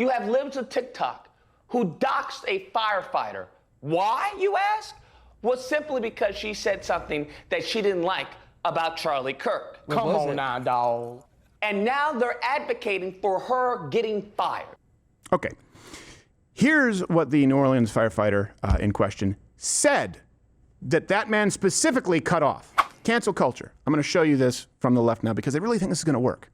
You have libs of TikTok who doxed a firefighter. Why, you ask? Well, simply because she said something that she didn't like about Charlie Kirk. Come on now, dog. And now they're advocating for her getting fired. Okay. Here's what the New Orleans firefighter in question said that man specifically cut off. Cancel culture. I'm going to show you this from the left now because I really think this is going to work.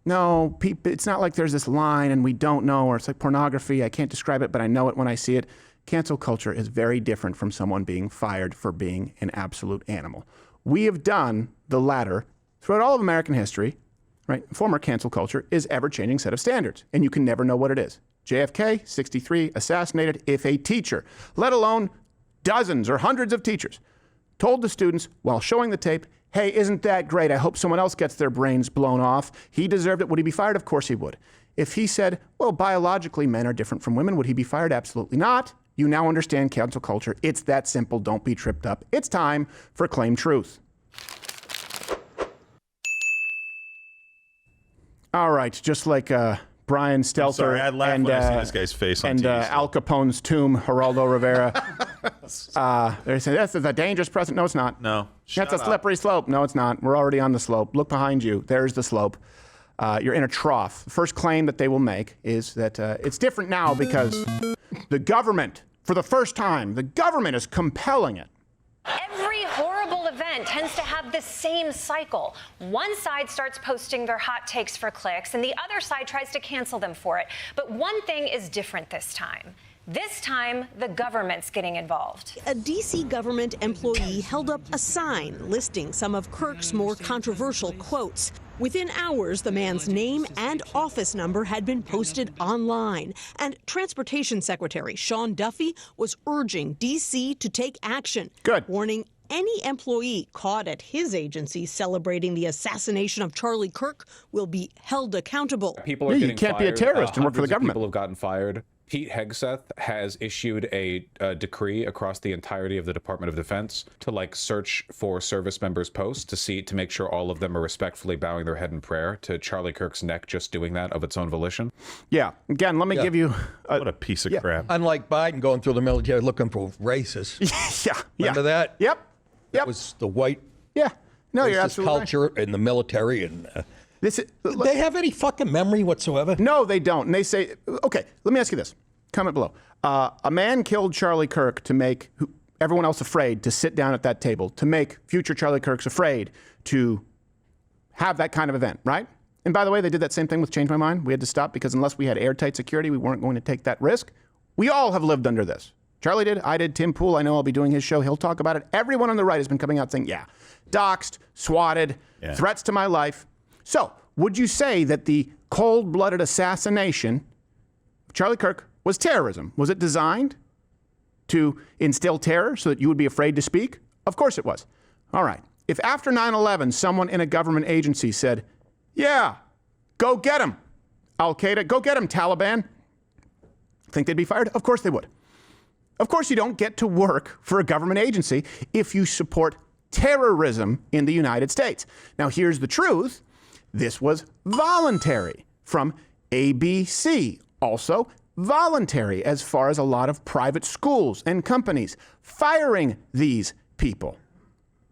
No, it's not like there's this line and we don't know, or it's like pornography. I can't describe it, but I know it when I see it. Cancel culture is very different from someone being fired for being an absolute animal. We have done the latter throughout all of American history, right? Former cancel culture is ever-changing set of standards, and you can never know what it is. JFK, 63, assassinated. If a teacher, let alone dozens or hundreds of teachers, told the students while showing the tape, hey, isn't that great? I hope someone else gets their brains blown off. He deserved it. Would he be fired? Of course he would. If he said, well, biologically, men are different from women, would he be fired? Absolutely not. You now understand cancel culture. It's that simple. Don't be tripped up. It's time for Claim Truth. All right, just like Brian Stelter sorry, I laughed when I see this guy's face on TV, Al Capone's tomb, Geraldo Rivera. They're saying, this is a dangerous precedent. No, it's not. No. That's a slippery slope. No, it's not. We're already on the slope. Look behind you. There's the slope. You're in a trough. The first claim that they will make is that it's different now because the government, for the first time, the government is compelling it. Every horrible event tends to have the same cycle. One side starts posting their hot takes for clicks, and the other side tries to cancel them for it. But one thing is different this time. This time, the government's getting involved. A D.C. government employee held up a sign listing some of Kirk's more controversial quotes. Within hours, the man's name and office number had been posted online. And Transportation Secretary Sean Duffy was urging D.C. to take action. Good. Warning any employee caught at his agency celebrating the assassination of Charlie Kirk will be held accountable. People are getting you can't fired. Be a terrorist and work for the government. People have gotten fired. Pete Hegseth has issued a decree across the entirety of the Department of Defense to search for service members' posts to make sure all of them are respectfully bowing their head in prayer to Charlie Kirk's neck, just doing that of its own volition. Yeah. Again, let me give you what a piece of crap. Unlike Biden going through the military looking for racists. Remember that? Yep. That was the white No, you're absolutely culture right. in the military and. Do they have any fucking memory whatsoever? No, they don't. And they say, okay, let me ask you this. Comment below. A man killed Charlie Kirk to make everyone else afraid to sit down at that table, to make future Charlie Kirks afraid to have that kind of event, right? And by the way, they did that same thing with Change My Mind. We had to stop because unless we had airtight security, we weren't going to take that risk. We all have lived under this. Charlie did, I did, Tim Pool, I know I'll be doing his show. He'll talk about it. Everyone on the right has been coming out saying, yeah, doxed, swatted, threats to my life. So, would you say that the cold-blooded assassination of Charlie Kirk was terrorism? Was it designed to instill terror so that you would be afraid to speak? Of course it was. All right. If after 9/11, someone in a government agency said, yeah, go get him, Al-Qaeda, go get him, Taliban, think they'd be fired? Of course they would. Of course you don't get to work for a government agency if you support terrorism in the United States. Now, here's the truth. This was voluntary from ABC. Also voluntary as far as a lot of private schools and companies firing these people.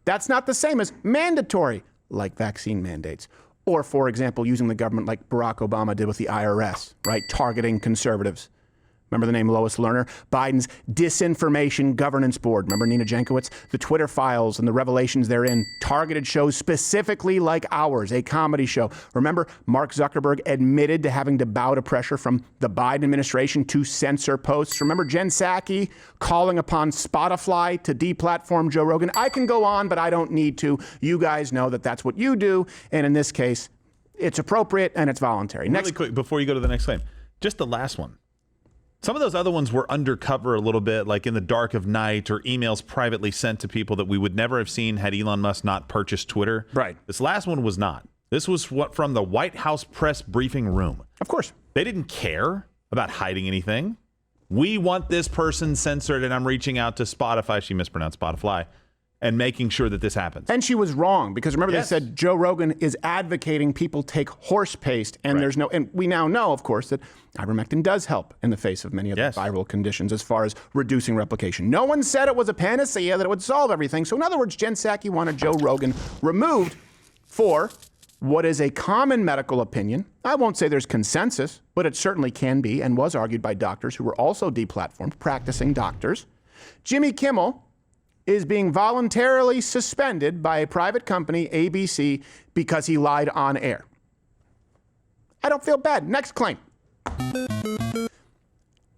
That's not the same as mandatory, like vaccine mandates. Or, for example, using the government like Barack Obama did with the IRS, right? Targeting conservatives. Remember the name Lois Lerner? Biden's Disinformation Governance Board. Remember Nina Jankowicz? The Twitter files and the revelations therein targeted shows specifically like ours, a comedy show. Remember Mark Zuckerberg admitted to having to bow to pressure from the Biden administration to censor posts. Remember Jen Psaki calling upon Spotify to deplatform Joe Rogan? I can go on, but I don't need to. You guys know that that's what you do. And in this case, it's appropriate and it's voluntary. Really quick, before you go to the next claim, just the last one. Some of those other ones were undercover a little bit, like in the dark of night or emails privately sent to people that we would never have seen had Elon Musk not purchased Twitter. Right. This last one was not. This was from the White House press briefing room. Of course. They didn't care about hiding anything. We want this person censored, and I'm reaching out to Spotify. She mispronounced Spotify. and making sure that this happens. And she was wrong, because remember Yes. they said Joe Rogan is advocating people take horse paste, and Right. there's no, and we now know, of course, that ivermectin does help in the face of many of the Yes. viral conditions as far as reducing replication. No one said it was a panacea, that it would solve everything. So in other words, Jen Psaki wanted Joe Rogan removed for what is a common medical opinion. I won't say there's consensus, but it certainly can be, and was argued by doctors who were also deplatformed, practicing doctors. Jimmy Kimmel is being voluntarily suspended by a private company, ABC, because he lied on air. I don't feel bad. Next claim.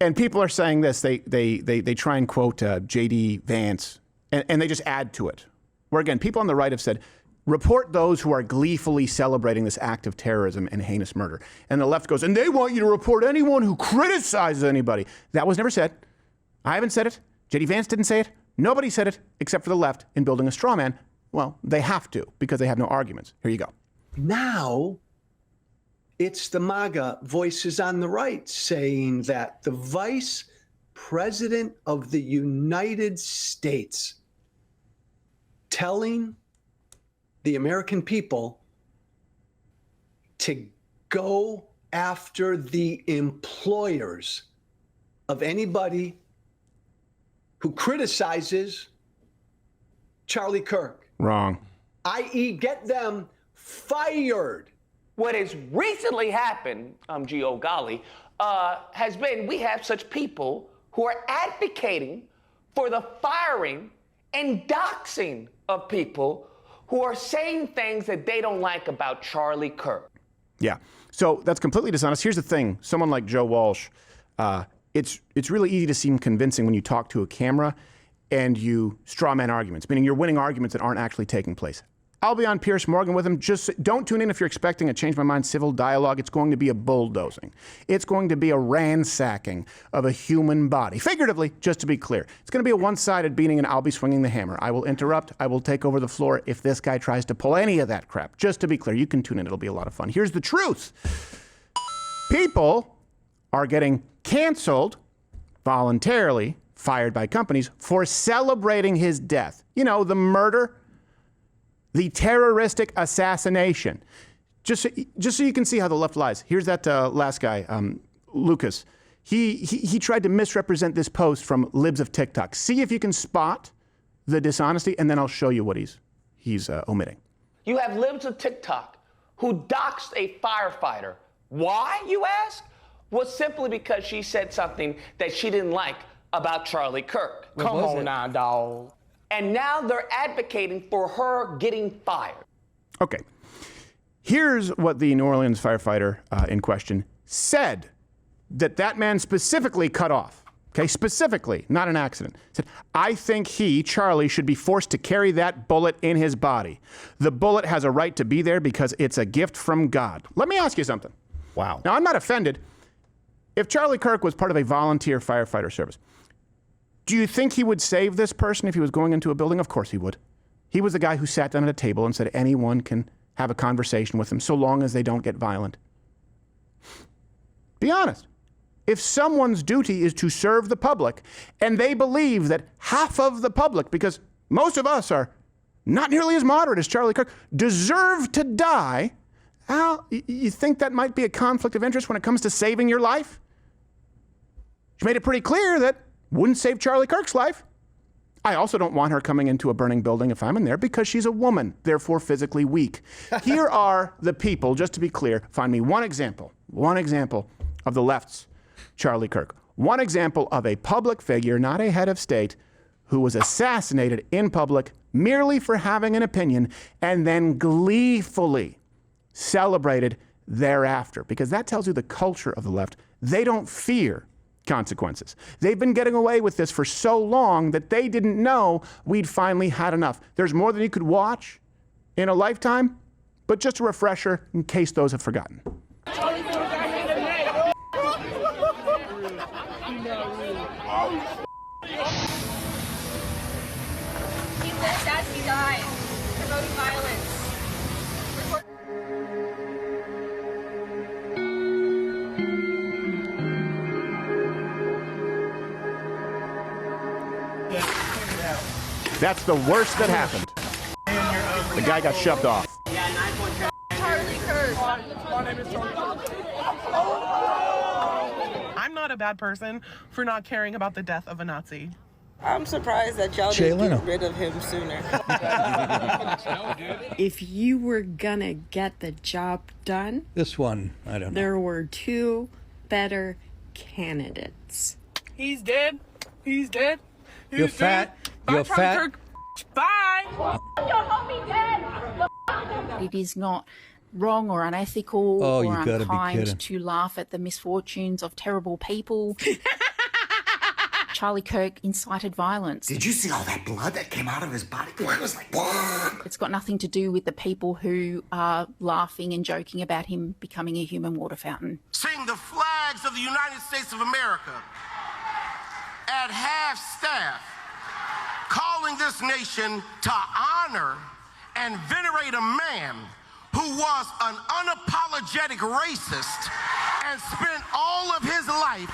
And people are saying this. They try and quote J.D. Vance, and they just add to it. Where, again, people on the right have said, report those who are gleefully celebrating this act of terrorism and heinous murder. And the left goes, and they want you to report anyone who criticizes anybody. That was never said. I haven't said it. J.D. Vance didn't say it. Nobody said it except for the left in building a straw man. Well, they have to, because they have no arguments. Here you go. Now, it's the MAGA voices on the right saying that the vice president of the United States telling the American people to go after the employers of anybody who criticizes Charlie Kirk. Wrong. i.e. get them fired. What has recently happened, Gio Golly, has been we have such people who are advocating for the firing and doxing of people who are saying things that they don't like about Charlie Kirk. Yeah. So that's completely dishonest. Here's the thing. Someone like Joe Walsh, it's really easy to seem convincing when you talk to a camera and you straw man arguments, meaning you're winning arguments that aren't actually taking place. I'll be on Piers Morgan with him. Just don't tune in if you're expecting a change my mind civil dialogue. It's going to be a bulldozing. It's going to be a ransacking of a human body. Figuratively, just to be clear. It's going to be a one-sided beating, and I'll be swinging the hammer. I will interrupt. I will take over the floor if this guy tries to pull any of that crap. Just to be clear, you can tune in. It'll be a lot of fun. Here's the truth. People are getting canceled, voluntarily fired by companies, for celebrating his death. You know, the murder, the terroristic assassination. Just so you can see how the left lies. Here's that last guy, Lucas. He tried to misrepresent this post from libs of TikTok. See if you can spot the dishonesty, and then I'll show you what he's omitting. You have libs of TikTok who doxed a firefighter. Why, you ask? Well, simply because she said something that she didn't like about Charlie Kirk. Come on now, dog. And now they're advocating for her getting fired. Okay. Here's what the New Orleans firefighter in question said that man specifically cut off. Okay, specifically, not an accident. Said, I think he, Charlie, should be forced to carry that bullet in his body. The bullet has a right to be there because it's a gift from God. Let me ask you something. Wow. Now, I'm not offended. If Charlie Kirk was part of a volunteer firefighter service, do you think he would save this person if he was going into a building? Of course he would. He was the guy who sat down at a table and said anyone can have a conversation with him so long as they don't get violent. Be honest. If someone's duty is to serve the public, and they believe that half of the public, because most of us are not nearly as moderate as Charlie Kirk, deserve to die, Al, you think that might be a conflict of interest when it comes to saving your life? She made it pretty clear that wouldn't save Charlie Kirk's life. I also don't want her coming into a burning building if I'm in there because she's a woman, therefore physically weak. Here are the people, just to be clear, find me one example of the left's Charlie Kirk. One example of a public figure, not a head of state, who was assassinated in public merely for having an opinion and then gleefully celebrated thereafter. Because that tells you the culture of the left. They don't fear consequences. They've been getting away with this for so long that they didn't know we'd finally had enough. There's more than you could watch in a lifetime, but just a refresher in case those have forgotten. He lives as he dies, promoting violence. That's the worst that happened. The guy got shoved off. Charlie Kirk. I'm not a bad person for not caring about the death of a Nazi. I'm surprised that y'all didn't get rid of him sooner. If you were gonna get the job done, This one, I don't know. there were two better candidates. He's dead. He's dead. He's You're dead. fat. Bye, You're Charlie fat. Kirk. Bye. It is not wrong or unethical Oh, or you gotta be unkind kidding. to laugh at the misfortunes of terrible people. Charlie Kirk incited violence. Did you see all that blood that came out of his body? It was like, whoa. It's got nothing to do with the people who are laughing and joking about him becoming a human water fountain. Sing the flags of the United States of America at half staff, calling this nation to honor and venerate a man who was an unapologetic racist and spent all of his life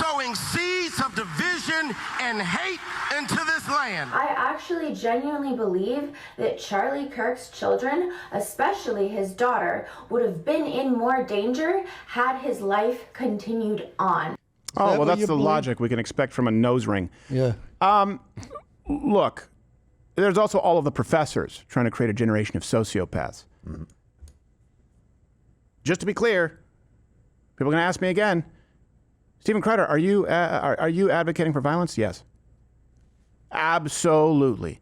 sowing seeds of division and hate into this land. I actually genuinely believe that Charlie Kirk's children, especially his daughter, would have been in more danger had his life continued on. Oh, well, that's the logic we can expect from a nose ring. Yeah. Look, there's also all of the professors trying to create a generation of sociopaths. Just to be clear, people are going to ask me again, Stephen Crowder, are you advocating for violence? Yes. Absolutely.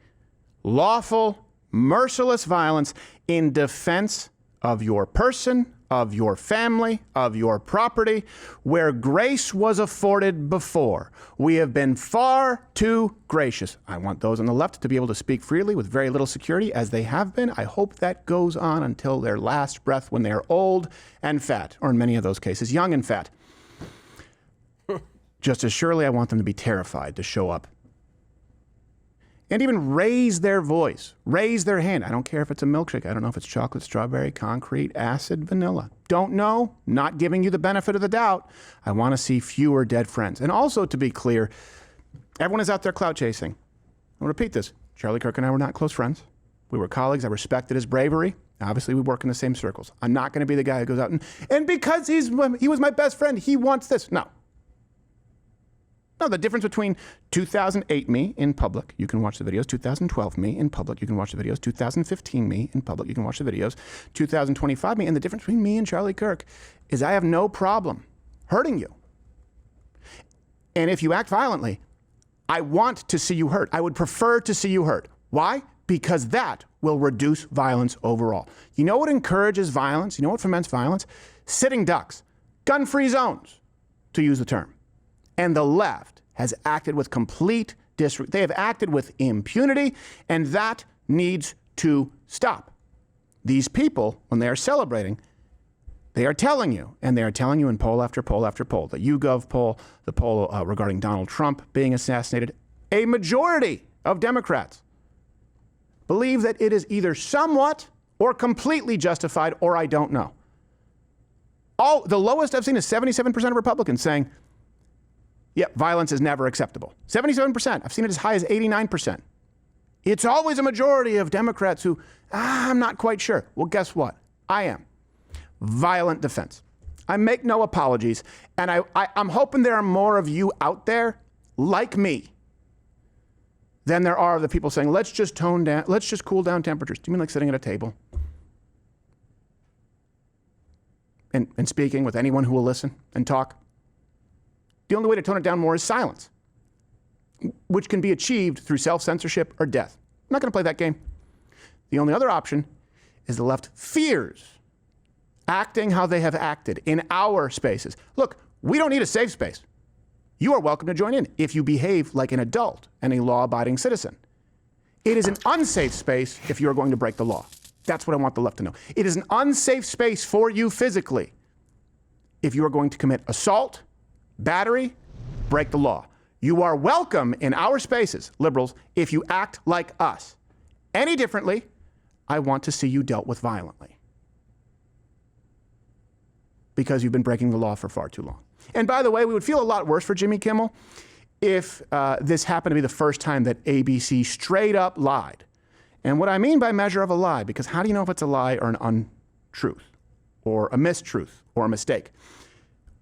Lawful, merciless violence in defense of your person, of your family, of your property, where grace was afforded before. We have been far too gracious. I want those on the left to be able to speak freely with very little security, as they have been. I hope that goes on until their last breath when they are old and fat, or in many of those cases, young and fat. Just as surely I want them to be terrified to show up and even raise their voice, raise their hand. I don't care if it's a milkshake. I don't know if it's chocolate, strawberry, concrete, acid, vanilla. Don't know. Not giving you the benefit of the doubt. I want to see fewer dead friends. And also, to be clear, everyone is out there clout chasing. I'll repeat this. Charlie Kirk and I were not close friends. We were colleagues. I respected his bravery. Obviously, we work in the same circles. I'm not going to be the guy who goes out and because he was my best friend, he wants this. No. No, the difference between 2008 me in public, you can watch the videos, 2012 me in public, you can watch the videos, 2015 me in public, you can watch the videos, 2025 me, and the difference between me and Charlie Kirk is I have no problem hurting you. And if you act violently, I want to see you hurt. I would prefer to see you hurt. Why? Because that will reduce violence overall. You know what encourages violence? You know what foments violence? Sitting ducks, gun-free zones, to use the term. And the left has acted with complete disregard. They have acted with impunity, and that needs to stop. These people, when they are celebrating, they are telling you, and they are telling you in poll after poll after poll, the YouGov poll, the poll regarding Donald Trump being assassinated, a majority of Democrats believe that it is either somewhat or completely justified, or I don't know. The lowest I've seen is 77% of Republicans saying, yeah, violence is never acceptable. 77%. I've seen it as high as 89%. It's always a majority of Democrats who, I'm not quite sure. Well, guess what? I am. Violent defense. I make no apologies. And I'm hoping there are more of you out there like me than there are of the people saying, let's just tone down, let's just cool down temperatures. Do you mean like sitting at a table and speaking with anyone who will listen and talk? The only way to tone it down more is silence, which can be achieved through self-censorship or death. I'm not going to play that game. The only other option is the left fears acting how they have acted in our spaces. Look, we don't need a safe space. You are welcome to join in if you behave like an adult and a law-abiding citizen. It is an unsafe space if you are going to break the law. That's what I want the left to know. It is an unsafe space for you physically if you are going to commit assault, battery, break the law. You are welcome in our spaces, liberals, if you act like us. Any differently, I want to see you dealt with violently. Because you've been breaking the law for far too long. And by the way, we would feel a lot worse for Jimmy Kimmel if this happened to be the first time that ABC straight up lied. And what I mean by measure of a lie, because how do you know if it's a lie or an untruth or a mistruth or a mistake?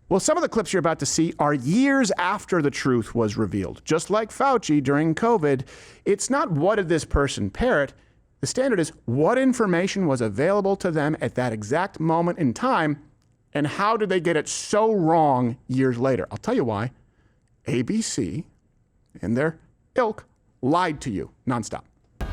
Well, some of the clips you're about to see are years after the truth was revealed. Just like Fauci during COVID, it's not what did this person parrot. The standard is what information was available to them at that exact moment in time, and how did they get it so wrong years later? I'll tell you why. ABC and their ilk lied to you nonstop.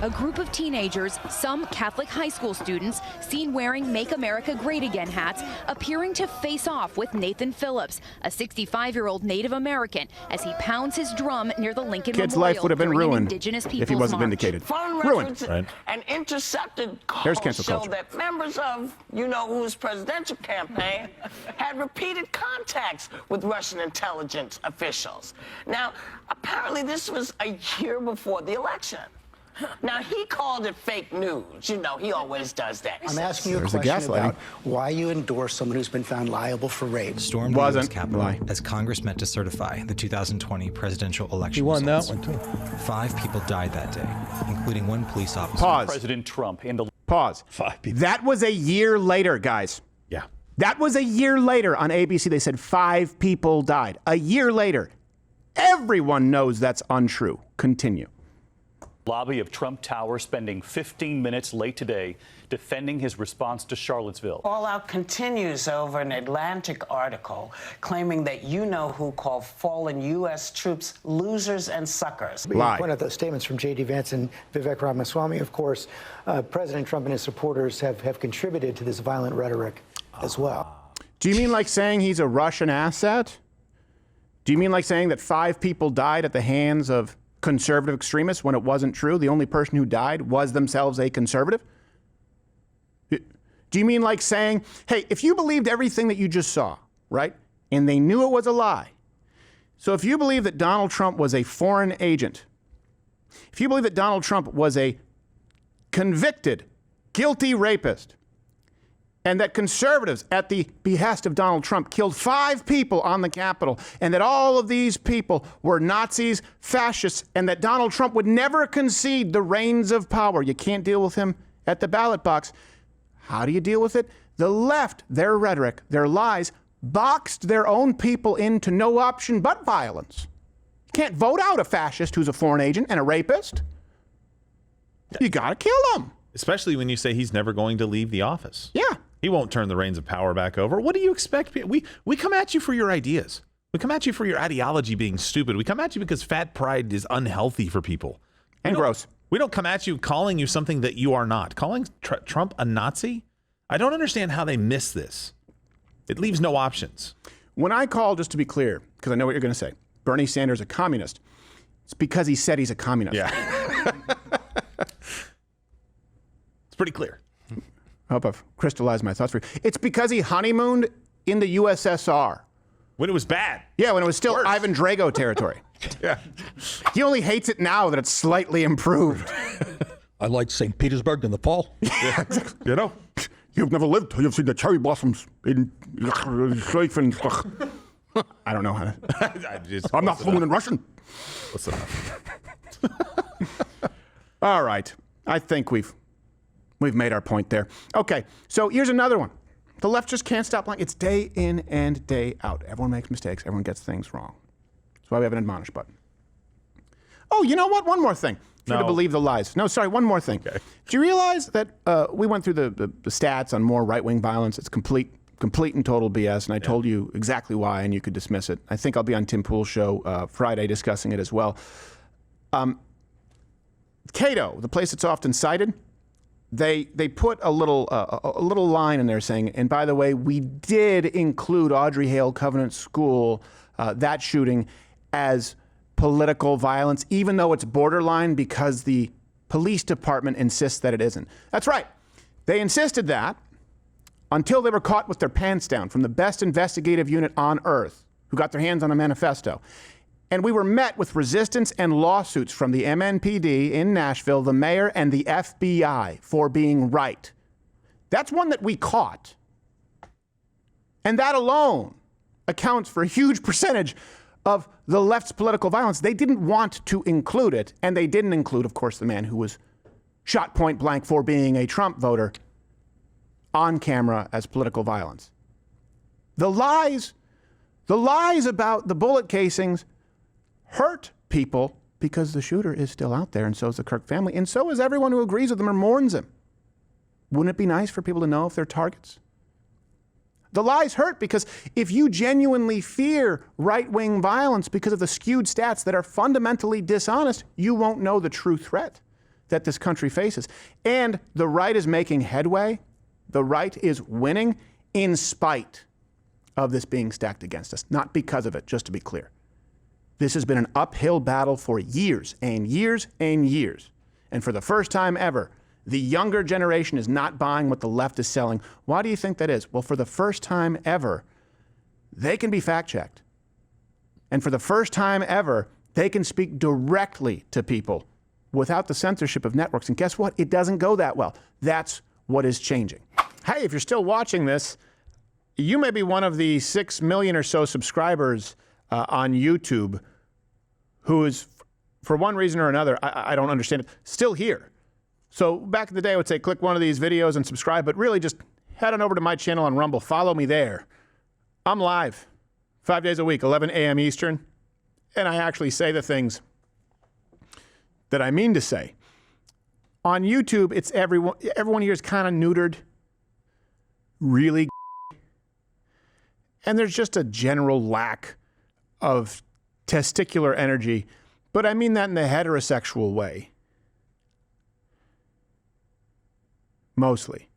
A group of teenagers, some Catholic high school students, seen wearing Make America Great Again hats, appearing to face off with Nathan Phillips, a 65-year-old Native American, as he pounds his drum near the Lincoln Kid's Memorial life would have been during an ruined Indigenous if he Peoples wasn't March. vindicated. Foreign Ruined. reference and intercepted There's calls cancel show culture. that members of you-know-whose presidential campaign had repeated contacts with Russian intelligence officials. Now, apparently this was a year before the election. Now, he called it fake news. You know, he always does that. I'm asking you a question about why you endorse someone who's been found liable for rape. Stormed the U.S. Capitol as Congress met to certify the 2020 presidential election He won results. that one, too. 5 people died that day, including 1 police officer. Pause. President Trump in the Pause. 5 people. That was a year later, guys. Yeah. That was a year later on ABC. They said 5 people died. A year later. Everyone knows that's untrue. Continue. lobby of Trump Tower, spending 15 minutes late today defending his response to Charlottesville. Fallout continues over an Atlantic article claiming that you-know-who called fallen U.S. troops losers and suckers. You point out those statements from J.D. Vance and Vivek Ramaswamy. Of course, President Trump and his supporters have contributed to this violent rhetoric as well. Do you mean like saying he's a Russian asset? Do you mean like saying that 5 people died at the hands of conservative extremists when it wasn't true? The only person who died was themselves a conservative? Do you mean like saying, hey, if you believed everything that you just saw, right, and they knew it was a lie, so if you believe that Donald Trump was a foreign agent, if you believe that Donald Trump was a convicted, guilty rapist, and that conservatives, at the behest of Donald Trump, killed 5 people on the Capitol, and that all of these people were Nazis, fascists, and that Donald Trump would never concede the reins of power. You can't deal with him at the ballot box. How do you deal with it? The left, their rhetoric, their lies, boxed their own people into no option but violence. Can't vote out a fascist who's a foreign agent and a rapist. You got to kill him. Especially when you say he's never going to leave the office. Yeah. He won't turn the reins of power back over. What do you expect? We come at you for your ideas. We come at you for your ideology being stupid. We come at you because fat pride is unhealthy for people. And gross. We don't come at you calling you something that you are not. Calling Trump a Nazi? I don't understand how they miss this. It leaves no options. When I call, just to be clear, because I know what you're going to say, Bernie Sanders a communist, it's because he said he's a communist. Yeah. It's pretty clear. I hope I've crystallized my thoughts for you. It's because he honeymooned in the USSR. When it was bad. Yeah, when it was still Ivan Drago territory. Yeah. He only hates it now that it's slightly improved. I liked St. Petersburg in the fall. Yeah, exactly. You know, you've never lived till you've seen the cherry blossoms in I don't know how to. I'm not fluent in Russian. What's enough? All right. I think we've made our point there. Okay, so here's another one. The left just can't stop lying. It's day in and day out. Everyone makes mistakes. Everyone gets things wrong. That's why we have an admonish button. Oh, you know what? One more thing. For you to believe the lies. No, sorry, one more thing. Okay. Do you realize that we went through the stats on more right-wing violence? It's complete and total BS, and I told you exactly why, and you could dismiss it. I think I'll be on Tim Pool's show Friday discussing it as well. Cato, the place that's often cited, they put a little line in there saying, and by the way, we did include Audrey Hale Covenant School, that shooting, as political violence, even though it's borderline because the police department insists that it isn't. That's right. They insisted that until they were caught with their pants down from the best investigative unit on earth who got their hands on a manifesto. And we were met with resistance and lawsuits from the MNPD in Nashville, the mayor, and the FBI for being right. That's one that we caught. And that alone accounts for a huge percentage of the left's political violence. They didn't want to include it, and they didn't include, of course, the man who was shot point blank for being a Trump voter on camera as political violence. The lies about the bullet casings hurt people because the shooter is still out there, and so is the Kirk family, and so is everyone who agrees with him or mourns him. Wouldn't it be nice for people to know if they're targets? The lies hurt because if you genuinely fear right-wing violence because of the skewed stats that are fundamentally dishonest, you won't know the true threat that this country faces. And the right is making headway. The right is winning in spite of this being stacked against us, not because of it, just to be clear. This has been an uphill battle for years and years and years. And for the first time ever, the younger generation is not buying what the left is selling. Why do you think that is? Well, for the first time ever, they can be fact-checked. And for the first time ever, they can speak directly to people without the censorship of networks. And guess what? It doesn't go that well. That's what is changing. Hey, if you're still watching this, you may be one of the 6 million or so subscribers on YouTube who is, for one reason or another, I don't understand it, still here. So back in the day, I would say click one of these videos and subscribe, but really just head on over to my channel on Rumble. Follow me there. I'm live 5 days a week, 11 a.m. Eastern, and I actually say the things that I mean to say. On YouTube, it's everyone here is kind of neutered, really, and there's just a general lack of testicular energy, but I mean that in the heterosexual way. Mostly.